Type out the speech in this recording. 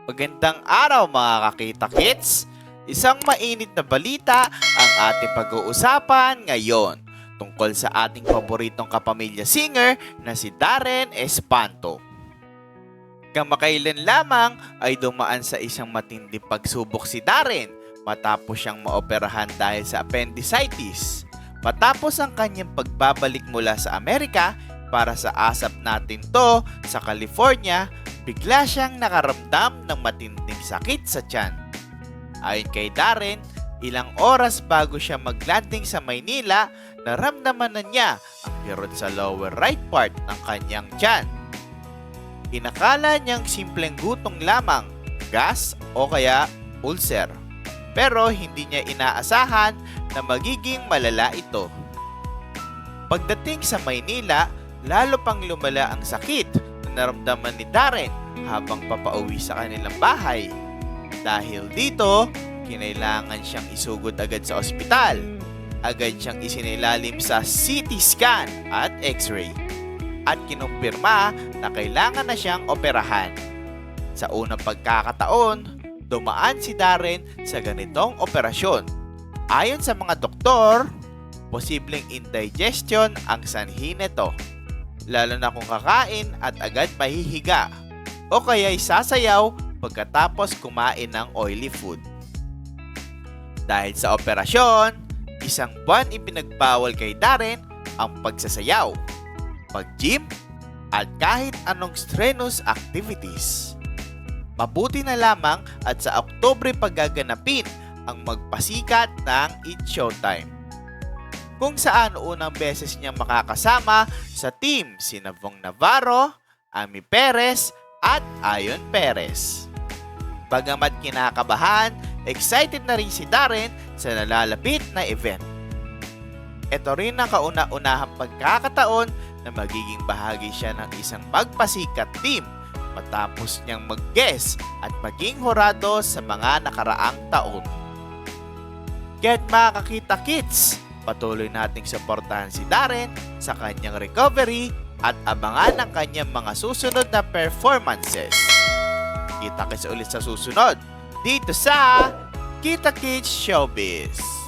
Magandang araw mga kakita-kits! Isang mainit na balita ang ating pag-uusapan ngayon tungkol sa ating paboritong kapamilya singer na si Darren Espanto. Kamakailan lamang ay dumaan sa isang matinding pagsubok si Darren matapos siyang maoperahan dahil sa appendicitis. Matapos ang kanyang pagbabalik mula sa Amerika para sa asap natin to sa California, bigla siyang nakaramdam ng matinding sakit sa tiyan. Ayon kay Darren, ilang oras bago siya maglanding sa Maynila, naramdaman na niya ang kirot sa lower right part ng kanyang tiyan. Inakala niyang simpleng gutong lamang, gas o kaya ulcer. Pero hindi niya inaasahan na magiging malala ito. Pagdating sa Maynila, lalo pang lumala ang sakit na naramdaman ni Darren habang papauwi sa kanilang bahay. Dahil dito, kinailangan siyang isugod agad sa ospital. Agad siyang isinilalim sa CT scan at X-ray. At kinumpirma na kailangan na siyang operahan. Sa unang pagkakataon, dumaan si Darren sa ganitong operasyon. Ayon sa mga doktor, posibleng indigestion ang sanhi nito. Lalo na kung kakain at agad mahihiga o kaya'y sasayaw pagkatapos kumain ng oily food. Dahil sa operasyon, isang buwan ipinagbawal kay Darren ang pagsasayaw, pag-gym, at kahit anong strenuous activities. Mabuti na lamang at sa Oktubre paggaganapin ang magpasikat ng It's Showtime, kung saan unang beses niyang makakasama sa team sina Vong Navarro, Ami Perez at Ayon Perez. Bagamat kinakabahan, excited na rin si Darren sa nalalapit na event. Ito rin ang kauna-unahang pagkakataon na magiging bahagi siya ng isang magpasikat team matapos niyang mag-guest at maging horado sa mga nakaraang taon. Kaya't mga kakita-kits, patuloy nating suportahan si Darren sa kanyang recovery at abangan ang kanyang mga susunod na performances. Kita-kits ulit sa susunod dito sa Kita Kids Showbiz.